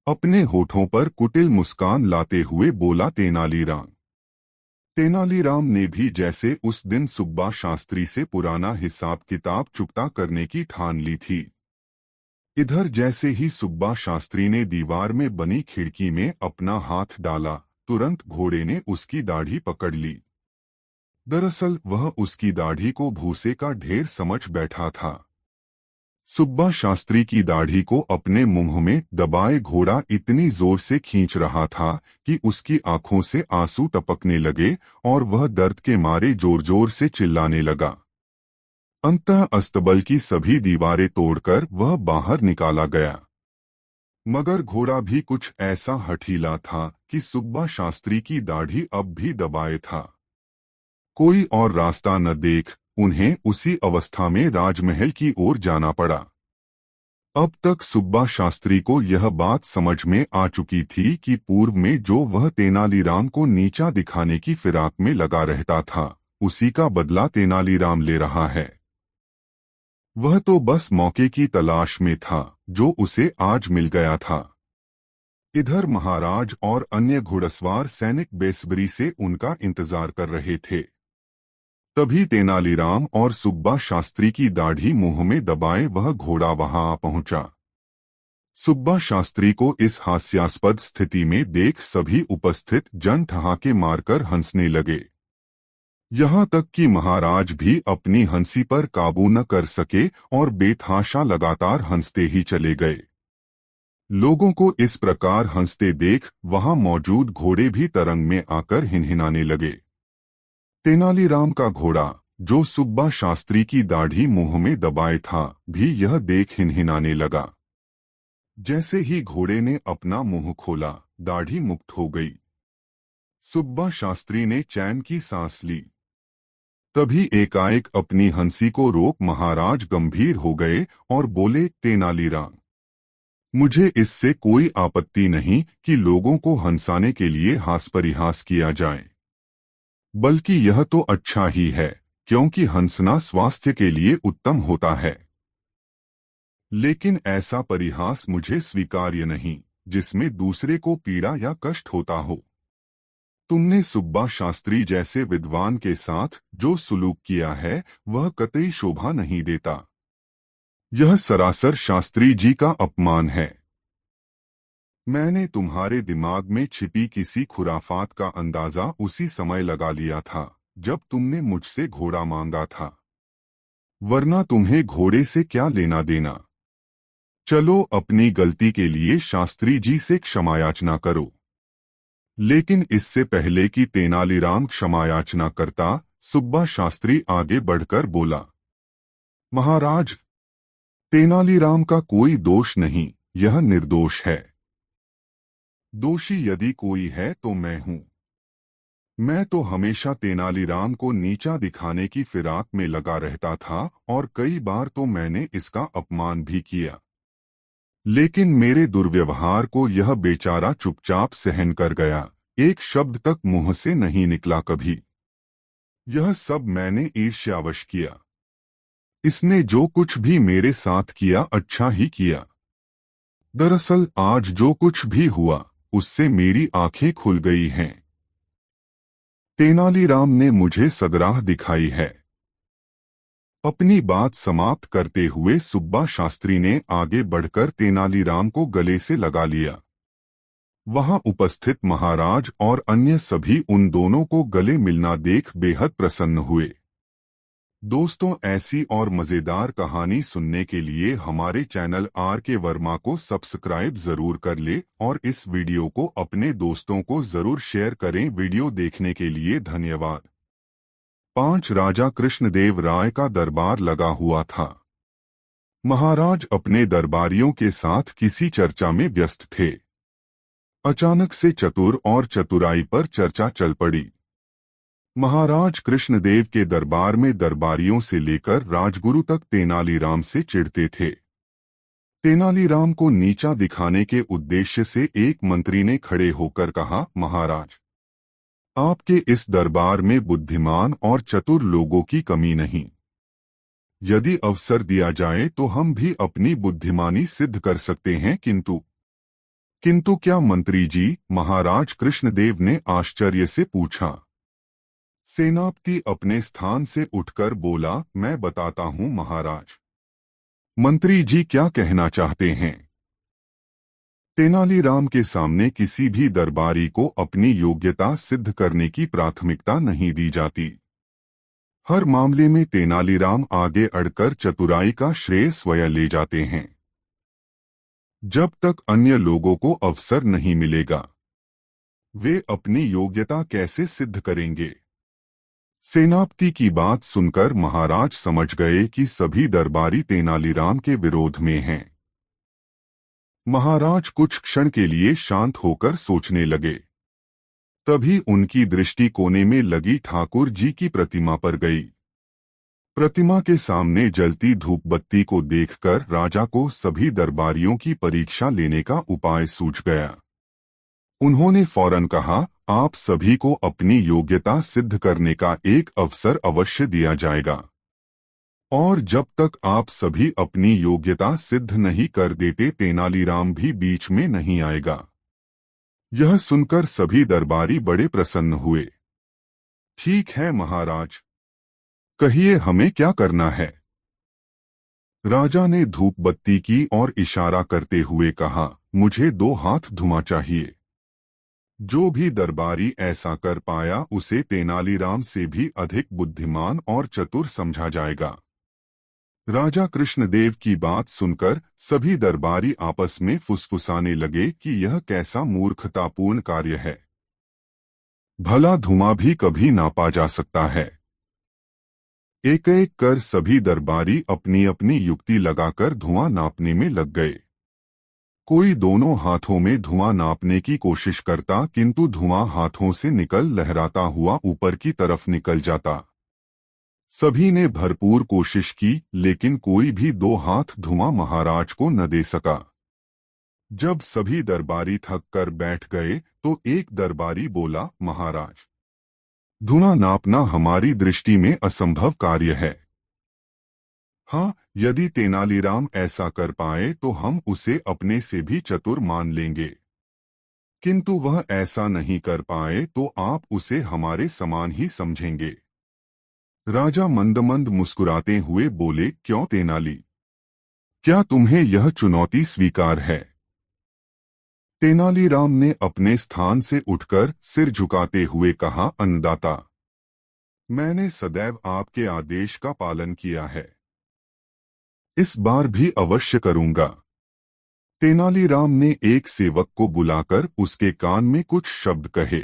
अपने होठों पर कुटिल मुस्कान लाते हुए बोला तेनालीराम। तेनालीराम ने भी जैसे उस दिन सुब्बा शास्त्री से पुराना हिसाब किताब चुकता करने की ठान ली थी। इधर जैसे ही सुब्बा शास्त्री ने दीवार में बनी खिड़की में अपना हाथ डाला, तुरंत घोड़े ने उसकी दाढ़ी पकड़ ली। दरअसल वह उसकी दाढ़ी को भूसे का ढेर समझ बैठा था। सुब्बा शास्त्री की दाढ़ी को अपने मुंह में दबाए घोड़ा इतनी जोर से खींच रहा था कि उसकी आंखों से आंसू टपकने लगे और वह दर्द के मारे जोर जोर से चिल्लाने लगा। अंततः अस्तबल की सभी दीवारें तोड़कर वह बाहर निकाला गया। मगर घोड़ा भी कुछ ऐसा हठीला था कि सुब्बा शास्त्री की दाढ़ी अब भी दबाए था। कोई और रास्ता न देख उन्हें उसी अवस्था में राजमहल की ओर जाना पड़ा। अब तक सुब्बा शास्त्री को यह बात समझ में आ चुकी थी कि पूर्व में जो वह तेनालीराम को नीचा दिखाने की फिराक में लगा रहता था, उसी का बदला तेनालीराम ले रहा है। वह तो बस मौके की तलाश में था, जो उसे आज मिल गया था। इधर महाराज और अन्य घुड़सवार सैनिक बेसब्री से उनका इंतजार कर रहे थे। तभी तेनालीराम और सुब्बा शास्त्री की दाढ़ी मुंह में दबाए वह घोड़ा वहां आ पहुंचा। सुब्बा शास्त्री को इस हास्यास्पद स्थिति में देख सभी उपस्थित जन ठहाके मारकर हंसने लगे। यहाँ तक कि महाराज भी अपनी हंसी पर काबू न कर सके और बेतहाशा लगातार हंसते ही चले गए। लोगों को इस प्रकार हंसते देख वहां मौजूद घोड़े भी तरंग में आकर हिनहिनाने लगे। तेनालीराम का घोड़ा, जो सुब्बा शास्त्री की दाढ़ी मुंह में दबाए था, भी यह देख हिनहिनाने लगा। जैसे ही घोड़े ने अपना मुंह खोला, दाढ़ी मुक्त हो गई। सुब्बा शास्त्री ने चैन की सांस ली। तभी एकाएक अपनी हंसी को रोक महाराज गंभीर हो गए और बोले, तेनालीराम, मुझे इससे कोई आपत्ति नहीं कि लोगों को हंसाने के लिए हास परिहास किया जाए, बल्कि यह तो अच्छा ही है, क्योंकि हंसना स्वास्थ्य के लिए उत्तम होता है। लेकिन ऐसा परिहास मुझे स्वीकार्य नहीं जिसमें दूसरे को पीड़ा या कष्ट होता हो। तुमने सुब्बा शास्त्री जैसे विद्वान के साथ जो सुलूक किया है वह कतई शोभा नहीं देता। यह सरासर शास्त्री जी का अपमान है। मैंने तुम्हारे दिमाग में छिपी किसी खुराफात का अंदाजा उसी समय लगा लिया था जब तुमने मुझसे घोड़ा मांगा था, वरना तुम्हें घोड़े से क्या लेना देना। चलो अपनी गलती के लिए शास्त्री जी से क्षमायाचना करो। लेकिन इससे पहले कि तेनालीराम क्षमायाचना करता, सुब्बा शास्त्री आगे बढ़कर बोला, महाराज, तेनालीराम का कोई दोष नहीं, यह निर्दोष है। दोषी यदि कोई है तो मैं हूं। मैं तो हमेशा तेनालीराम को नीचा दिखाने की फिराक में लगा रहता था और कई बार तो मैंने इसका अपमान भी किया। लेकिन मेरे दुर्व्यवहार को यह बेचारा चुपचाप सहन कर गया, एक शब्द तक मुंह से नहीं निकला कभी। यह सब मैंने ईर्ष्यावश किया। इसने जो कुछ भी मेरे साथ किया अच्छा ही किया। दरअसल आज जो कुछ भी हुआ उससे मेरी आंखें खुल गई हैं। तेनालीराम ने मुझे सदराह दिखाई है। अपनी बात समाप्त करते हुए सुब्बा शास्त्री ने आगे बढ़कर तेनालीराम को गले से लगा लिया। वहां उपस्थित महाराज और अन्य सभी उन दोनों को गले मिलना देख बेहद प्रसन्न हुए। दोस्तों, ऐसी और मजेदार कहानी सुनने के लिए हमारे चैनल RK वर्मा को सब्सक्राइब जरूर कर ले और इस वीडियो को अपने दोस्तों को जरूर शेयर करें। वीडियो देखने के लिए धन्यवाद। 5 राजा कृष्णदेव राय का दरबार लगा हुआ था। महाराज अपने दरबारियों के साथ किसी चर्चा में व्यस्त थे। अचानक से चतुर और चतुराई पर चर्चा चल पड़ी। महाराज कृष्णदेव के दरबार में दरबारियों से लेकर राजगुरु तक तेनालीराम से चिढ़ते थे। तेनालीराम को नीचा दिखाने के उद्देश्य से एक मंत्री ने खड़े होकर कहा, महाराज, आपके इस दरबार में बुद्धिमान और चतुर लोगों की कमी नहीं। यदि अवसर दिया जाए तो हम भी अपनी बुद्धिमानी सिद्ध कर सकते हैं, किंतु क्या मंत्री जी? महाराज कृष्णदेव ने आश्चर्य से पूछा। सेनापति अपने स्थान से उठकर बोला, मैं बताता हूं महाराज। मंत्री जी क्या कहना चाहते हैं? तेनालीराम के सामने किसी भी दरबारी को अपनी योग्यता सिद्ध करने की प्राथमिकता नहीं दी जाती। हर मामले में तेनालीराम आगे अड़कर चतुराई का श्रेय स्वयं ले जाते हैं। जब तक अन्य लोगों को अवसर नहीं मिलेगा, वे अपनी योग्यता कैसे सिद्ध करेंगे? सेनापति की बात सुनकर महाराज समझ गए कि सभी दरबारी तेनालीराम के विरोध में हैं। महाराज कुछ क्षण के लिए शांत होकर सोचने लगे। तभी उनकी दृष्टि कोने में लगी ठाकुर जी की प्रतिमा पर गई। प्रतिमा के सामने जलती धूप बत्ती को देखकर राजा को सभी दरबारियों की परीक्षा लेने का उपाय सूझ गया। उन्होंने फौरन कहा, आप सभी को अपनी योग्यता सिद्ध करने का एक अवसर अवश्य दिया जाएगा, और जब तक आप सभी अपनी योग्यता सिद्ध नहीं कर देते तेनालीराम भी बीच में नहीं आएगा। यह सुनकर सभी दरबारी बड़े प्रसन्न हुए। ठीक है महाराज, कहिए हमें क्या करना है? राजा ने धूप बत्ती की और इशारा करते हुए कहा, मुझे 2 हाथ धुआं चाहिए। जो भी दरबारी ऐसा कर पाया उसे तेनालीराम से भी अधिक बुद्धिमान और चतुर समझा जाएगा। राजा कृष्णदेव की बात सुनकर सभी दरबारी आपस में फुसफुसाने लगे कि यह कैसा मूर्खतापूर्ण कार्य है। भला धुआं भी कभी नापा जा सकता है। एक एक कर सभी दरबारी अपनी अपनी युक्ति लगाकर धुआं नापने में लग गए। कोई दोनों हाथों में धुआं नापने की कोशिश करता, किंतु धुआं हाथों से निकल लहराता हुआ ऊपर की तरफ निकल जाता। सभी ने भरपूर कोशिश की, लेकिन कोई भी 2 हाथ धुआं महाराज को न दे सका। जब सभी दरबारी थक कर बैठ गए तो एक दरबारी बोला, महाराज, धुआं नापना हमारी दृष्टि में असंभव कार्य है। हाँ, यदि तेनालीराम ऐसा कर पाए तो हम उसे अपने से भी चतुर मान लेंगे, किंतु वह ऐसा नहीं कर पाए तो आप उसे हमारे समान ही समझेंगे। राजा मंद मंद मुस्कुराते हुए बोले, क्यों तेनाली, क्या तुम्हें यह चुनौती स्वीकार है? तेनालीराम ने अपने स्थान से उठकर सिर झुकाते हुए कहा, अन्नदाता, मैंने सदैव आपके आदेश का पालन किया है, इस बार भी अवश्य करूंगा। तेनालीराम ने एक सेवक को बुलाकर उसके कान में कुछ शब्द कहे।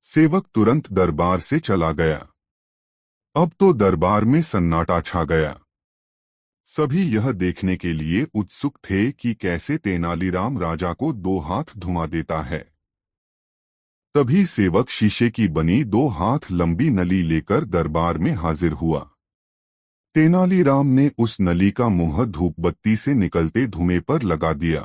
सेवक तुरंत दरबार से चला गया। अब तो दरबार में सन्नाटा छा गया। सभी यह देखने के लिए उत्सुक थे कि कैसे तेनालीराम राजा को 2 हाथ धुआं देता है। तभी सेवक शीशे की बनी 2 हाथ लंबी नली लेकर दरबार में हाजिर हुआ। तेनालीराम ने उस नली का मुंह धूप बत्ती से निकलते धुएं पर लगा दिया।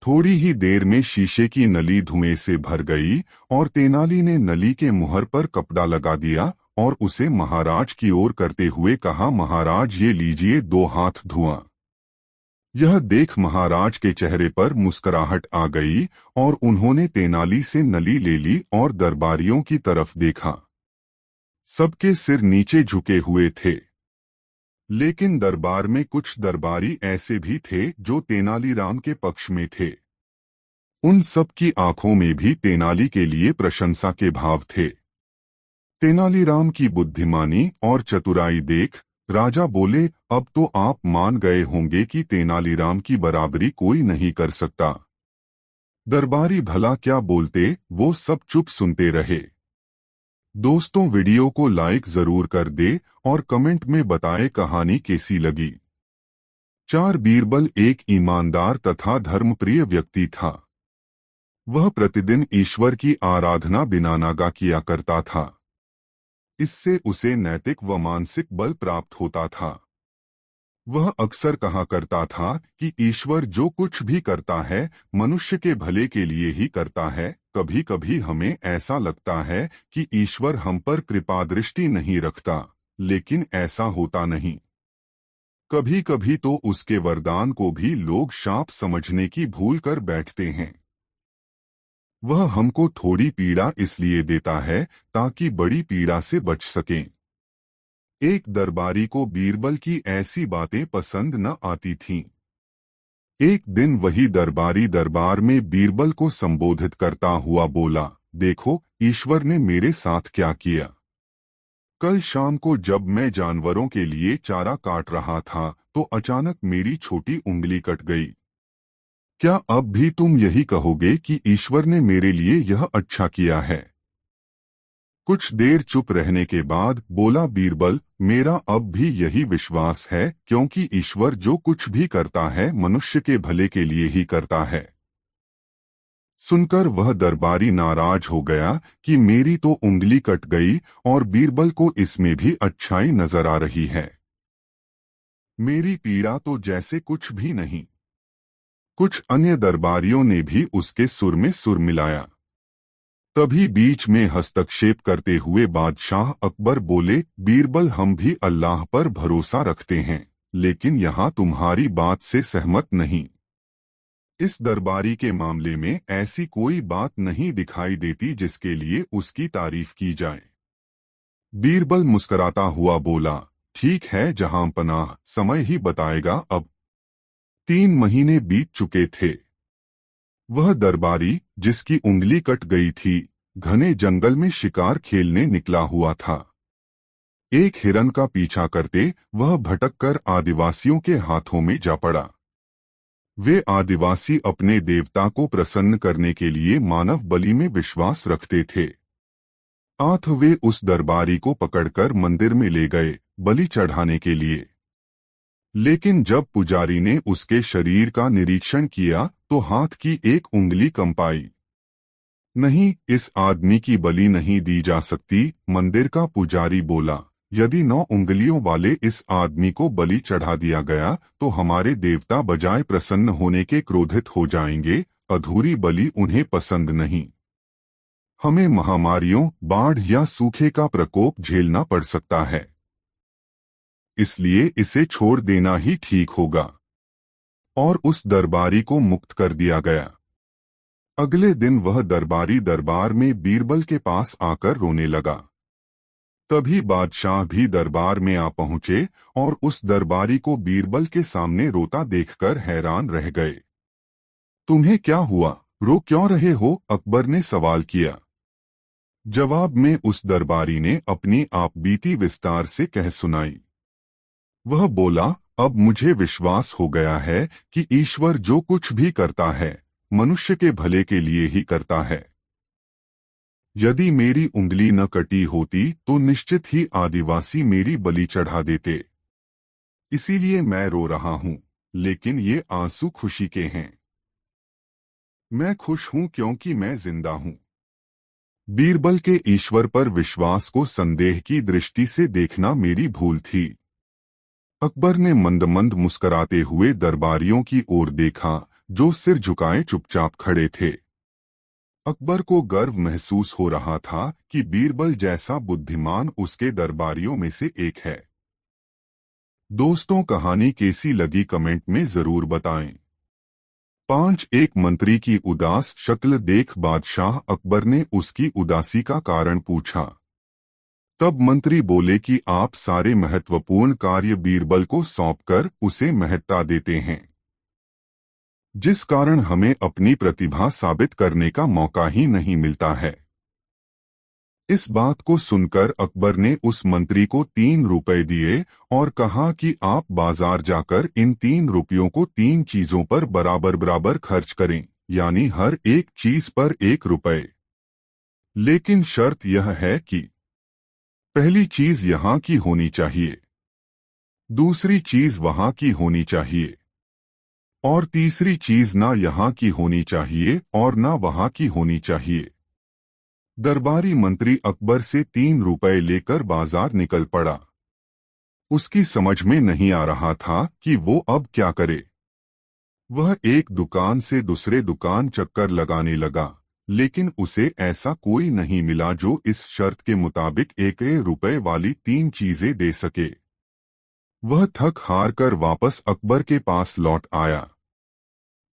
थोड़ी ही देर में शीशे की नली धुएं से भर गई और तेनाली ने नली के मुहर पर कपड़ा लगा दिया और उसे महाराज की ओर करते हुए कहा, महाराज, ये लीजिए 2 हाथ धुआं। यह देख महाराज के चेहरे पर मुस्कुराहट आ गई और उन्होंने तेनाली से नली ले ली और दरबारियों की तरफ देखा। सबके सिर नीचे झुके हुए थे, लेकिन दरबार में कुछ दरबारी ऐसे भी थे जो तेनालीराम के पक्ष में थे। उन सब की आंखों में भी तेनाली के लिए प्रशंसा के भाव थे। तेनालीराम की बुद्धिमानी और चतुराई देख राजा बोले, अब तो आप मान गए होंगे कि तेनालीराम की बराबरी कोई नहीं कर सकता। दरबारी भला क्या बोलते, वो सब चुप सुनते रहे। दोस्तों, वीडियो को लाइक जरूर कर दे और कमेंट में बताएं कहानी कैसी लगी। 4 बीरबल एक ईमानदार तथा धर्मप्रिय व्यक्ति था। वह प्रतिदिन ईश्वर की आराधना बिना नागा किया करता था। इससे उसे नैतिक व मानसिक बल प्राप्त होता था। वह अक्सर कहा करता था कि ईश्वर जो कुछ भी करता है मनुष्य के भले के लिए ही करता है। कभी कभी हमें ऐसा लगता है कि ईश्वर हम पर कृपा दृष्टि नहीं रखता, लेकिन ऐसा होता नहीं। कभी कभी तो उसके वरदान को भी लोग शाप समझने की भूल कर बैठते हैं। वह हमको थोड़ी पीड़ा इसलिए देता है ताकि बड़ी पीड़ा से बच सकें। एक दरबारी को बीरबल की ऐसी बातें पसंद न आती थीं। एक दिन वही दरबारी दरबार में बीरबल को संबोधित करता हुआ बोला, देखो, ईश्वर ने मेरे साथ क्या किया। कल शाम को जब मैं जानवरों के लिए चारा काट रहा था तो अचानक मेरी छोटी उंगली कट गई। क्या अब भी तुम यही कहोगे कि ईश्वर ने मेरे लिए यह अच्छा किया है? कुछ देर चुप रहने के बाद बोला बीरबल, मेरा अब भी यही विश्वास है, क्योंकि ईश्वर जो कुछ भी करता है मनुष्य के भले के लिए ही करता है। सुनकर वह दरबारी नाराज हो गया कि मेरी तो उंगली कट गई और बीरबल को इसमें भी अच्छाई नजर आ रही है। मेरी पीड़ा तो जैसे कुछ भी नहीं। कुछ अन्य दरबारियों ने भी उसके सुर में सुर मिलाया। तभी बीच में हस्तक्षेप करते हुए बादशाह अकबर बोले, बीरबल, हम भी अल्लाह पर भरोसा रखते हैं, लेकिन यहाँ तुम्हारी बात से सहमत नहीं। इस दरबारी के मामले में ऐसी कोई बात नहीं दिखाई देती जिसके लिए उसकी तारीफ की जाए। बीरबल मुस्कुराता हुआ बोला, ठीक है जहां पनाह, समय ही बताएगा अब। 3 महीने बीत चुके थे। वह दरबारी, जिसकी उंगली कट गई थी, घने जंगल में शिकार खेलने निकला हुआ था। एक हिरन का पीछा करते वह भटककर आदिवासियों के हाथों में जा पड़ा। वे आदिवासी अपने देवता को प्रसन्न करने के लिए मानव बलि में विश्वास रखते थे। आठ वे उस दरबारी को पकड़कर मंदिर में ले गए बलि चढ़ाने के लिए। लेकिन जब पुजारी ने उसके शरीर का निरीक्षण किया तो हाथ की एक उंगली कंपाई। नहीं, इस आदमी की बलि नहीं दी जा सकती, मंदिर का पुजारी बोला। यदि 9 उंगलियों वाले इस आदमी को बलि चढ़ा दिया गया तो हमारे देवता बजाय प्रसन्न होने के क्रोधित हो जाएंगे। अधूरी बलि उन्हें पसंद नहीं। हमें महामारियों, बाढ़ या सूखे का प्रकोप झेलना पड़ सकता है, इसलिए इसे छोड़ देना ही ठीक होगा। और उस दरबारी को मुक्त कर दिया गया। अगले दिन वह दरबारी दरबार में बीरबल के पास आकर रोने लगा। तभी बादशाह भी दरबार में आ पहुंचे और उस दरबारी को बीरबल के सामने रोता देखकर हैरान रह गए। तुम्हें क्या हुआ, रो क्यों रहे हो? अकबर ने सवाल किया। जवाब में उस दरबारी ने अपनी आपबीती विस्तार से कह सुनाई। वह बोला, अब मुझे विश्वास हो गया है कि ईश्वर जो कुछ भी करता है मनुष्य के भले के लिए ही करता है। यदि मेरी उंगली न कटी होती तो निश्चित ही आदिवासी मेरी बलि चढ़ा देते। इसीलिए मैं रो रहा हूं, लेकिन ये आंसू खुशी के हैं। मैं खुश हूं क्योंकि मैं जिंदा हूं। बीरबल के ईश्वर पर विश्वास को संदेह की दृष्टि से देखना मेरी भूल थी। अकबर ने मंद मंद मुस्कराते हुए दरबारियों की ओर देखा, जो सिर झुकाए चुपचाप खड़े थे। अकबर को गर्व महसूस हो रहा था कि बीरबल जैसा बुद्धिमान उसके दरबारियों में से एक है। दोस्तों, कहानी कैसी लगी कमेंट में जरूर बताएं। 5 एक मंत्री की उदास शक्ल देख बादशाह अकबर ने उसकी उदासी का कारण पूछा। तब मंत्री बोले कि आप सारे महत्वपूर्ण कार्य बीरबल को सौंपकर उसे महत्ता देते हैं, जिस कारण हमें अपनी प्रतिभा साबित करने का मौका ही नहीं मिलता है। इस बात को सुनकर अकबर ने उस मंत्री को 3 रुपए दिए और कहा कि आप बाजार जाकर इन 3 रुपयों को 3 चीजों पर बराबर बराबर खर्च करें, यानी हर एक चीज पर 1 रुपए। लेकिन शर्त यह है कि पहली चीज यहाँ की होनी चाहिए, दूसरी चीज वहां की होनी चाहिए और तीसरी चीज ना यहाँ की होनी चाहिए और ना वहां की होनी चाहिए। दरबारी मंत्री अकबर से 3 रुपए लेकर बाजार निकल पड़ा। उसकी समझ में नहीं आ रहा था कि वो अब क्या करे। वह एक दुकान से दूसरे दुकान चक्कर लगाने लगा, लेकिन उसे ऐसा कोई नहीं मिला जो इस शर्त के मुताबिक 1 रुपए वाली 3 चीजें दे सके। वह थक हार कर वापस अकबर के पास लौट आया।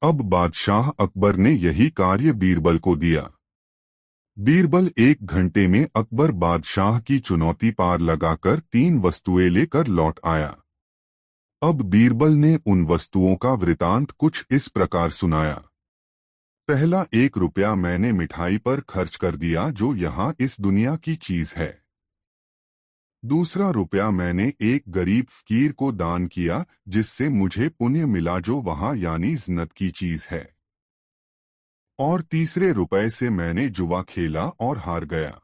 अब बादशाह अकबर ने यही कार्य बीरबल को दिया। बीरबल 1 घंटे में अकबर बादशाह की चुनौती पार लगाकर 3 वस्तुएं लेकर लौट आया। अब बीरबल ने उन वस्तुओं का वृतांत कुछ इस प्रकार सुनाया। पहला, 1 रुपया मैंने मिठाई पर खर्च कर दिया जो यहाँ इस दुनिया की चीज है। दूसरा रुपया मैंने एक गरीब फकीर को दान किया जिससे मुझे पुण्य मिला जो वहाँ यानी जन्नत की चीज है। और तीसरे रुपए से मैंने जुआ खेला और हार गया।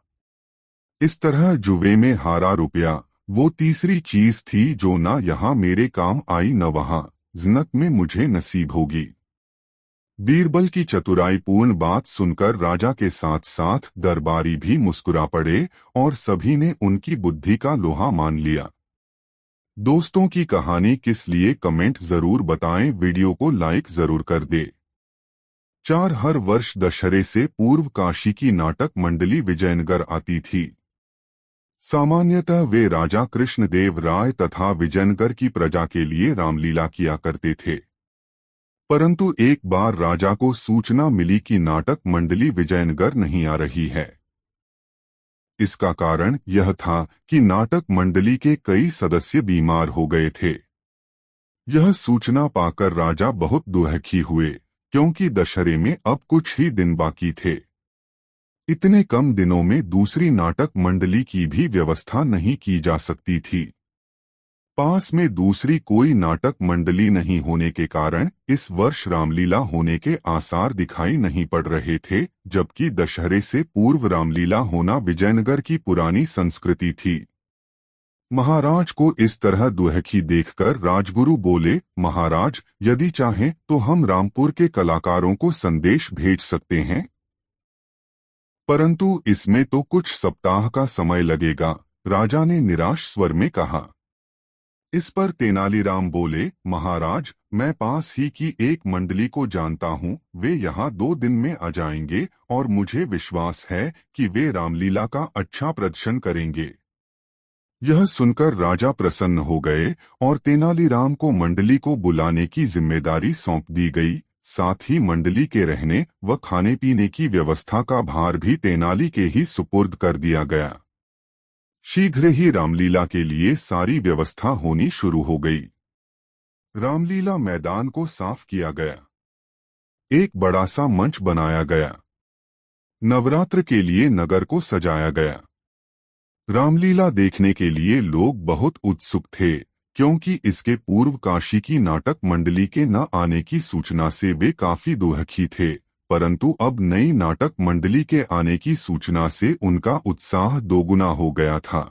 इस तरह जुए में हारा रुपया वो तीसरी चीज थी जो ना यहाँ मेरे काम आई न वहाँ जन्नत में मुझे नसीब होगी। बीरबल की चतुराईपूर्ण बात सुनकर राजा के साथ साथ दरबारी भी मुस्कुरा पड़े और सभी ने उनकी बुद्धि का लोहा मान लिया। दोस्तों की कहानी किस लिए कमेंट जरूर बताएं, वीडियो को लाइक जरूर कर दे। 4 हर वर्ष दशहरे से पूर्व काशी की नाटक मंडली विजयनगर आती थी। सामान्यतः वे राजा कृष्णदेव राय तथा विजयनगर की प्रजा के लिए रामलीला किया करते थे। परंतु एक बार राजा को सूचना मिली कि नाटक मंडली विजयनगर नहीं आ रही है। इसका कारण यह था कि नाटक मंडली के कई सदस्य बीमार हो गए थे। यह सूचना पाकर राजा बहुत दुखी हुए, क्योंकि दशहरे में अब कुछ ही दिन बाकी थे। इतने कम दिनों में दूसरी नाटक मंडली की भी व्यवस्था नहीं की जा सकती थी। पास में दूसरी कोई नाटक मंडली नहीं होने के कारण इस वर्ष रामलीला होने के आसार दिखाई नहीं पड़ रहे थे, जबकि दशहरे से पूर्व रामलीला होना विजयनगर की पुरानी संस्कृति थी। महाराज को इस तरह दुखी देखकर राजगुरु बोले, महाराज, यदि चाहें तो हम रामपुर के कलाकारों को संदेश भेज सकते हैं, परंतु इसमें तो कुछ सप्ताह का समय लगेगा, राजा ने निराश स्वर में कहा। इस पर तेनालीराम बोले, महाराज, मैं पास ही की एक मंडली को जानता हूँ, वे यहाँ 2 दिन में आ जाएंगे और मुझे विश्वास है कि वे रामलीला का अच्छा प्रदर्शन करेंगे। यह सुनकर राजा प्रसन्न हो गए और तेनालीराम को मंडली को बुलाने की जिम्मेदारी सौंप दी गई। साथ ही मंडली के रहने व खाने पीने की व्यवस्था का भार भी तेनाली के ही सुपुर्द कर दिया गया। शीघ्र ही रामलीला के लिए सारी व्यवस्था होनी शुरू हो गई। रामलीला मैदान को साफ किया गया। एक बड़ा सा मंच बनाया गया। नवरात्र के लिए नगर को सजाया गया। रामलीला देखने के लिए लोग बहुत उत्सुक थे, क्योंकि इसके पूर्व काशी की नाटक मंडली के न आने की सूचना से वे काफी दुखी थे, परंतु अब नई नाटक मंडली के आने की सूचना से उनका उत्साह दोगुना हो गया था।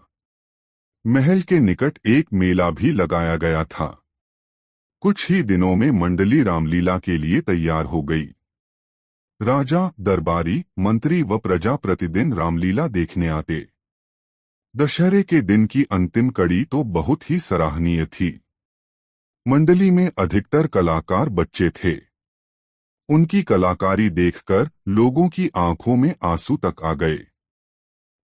महल के निकट एक मेला भी लगाया गया था। कुछ ही दिनों में मंडली रामलीला के लिए तैयार हो गई। राजा, दरबारी, मंत्री व प्रजा प्रतिदिन रामलीला देखने आते। दशहरे के दिन की अंतिम कड़ी तो बहुत ही सराहनीय थी। मंडली में अधिकतर कलाकार बच्चे थे। उनकी कलाकारी देखकर लोगों की आंखों में आंसू तक आ गए।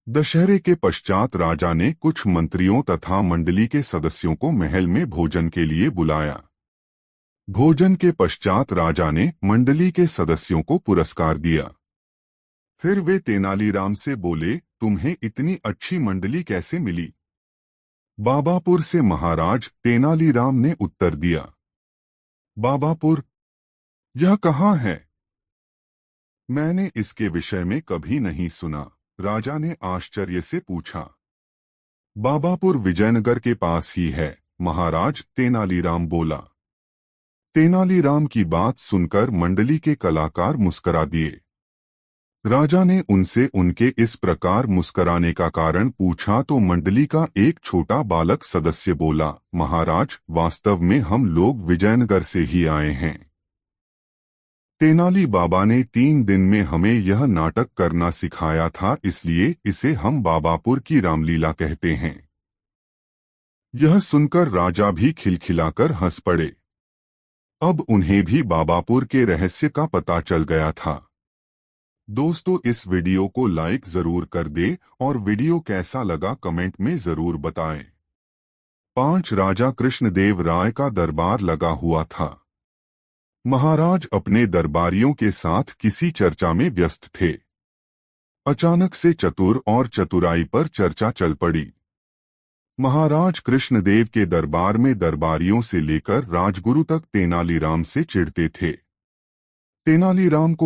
दशहरे के पश्चात राजा ने कुछ मंत्रियों तथा मंडली के सदस्यों को महल में भोजन के लिए बुलाया। भोजन के पश्चात राजा ने मंडली के सदस्यों को पुरस्कार दिया। फिर वे तेनालीराम से बोले, तुम्हें इतनी अच्छी मंडली कैसे मिली? बाबापुर से महाराज, तेनालीराम ने उत्तर दिया। बाबापुर? यह कहाँ है? मैंने इसके विषय में कभी नहीं सुना, राजा ने आश्चर्य से पूछा। बाबापुर विजयनगर के पास ही है, महाराज, तेनालीराम बोला। तेनालीराम की बात सुनकर मंडली के कलाकार मुस्करा दिए। राजा ने उनसे उनके इस प्रकार मुस्कराने का कारण पूछा तो मंडली का एक छोटा बालक सदस्य बोला, महाराज, वास्तव में हम लोग विजयनगर से ही आए हैं। तेनाली बाबा ने 3 दिन में हमें यह नाटक करना सिखाया था, इसलिए इसे हम बाबापुर की रामलीला कहते हैं। यह सुनकर राजा भी खिलखिलाकर हंस पड़े। अब उन्हें भी बाबापुर के रहस्य का पता चल गया था। दोस्तों, इस वीडियो को लाइक जरूर कर दे और वीडियो कैसा लगा कमेंट में जरूर बताएं। 5 राजा कृष्णदेव राय का दरबार लगा हुआ था। महाराज अपने दरबारियों के साथ किसी चर्चा में व्यस्त थे। अचानक से चतुर और चतुराई पर चर्चा चल पड़ी। महाराज कृष्णदेव के दरबार में दरबारियों से लेकर राजगुरु तक तेनालीराम से चिढ़ते थे। तेनालीराम को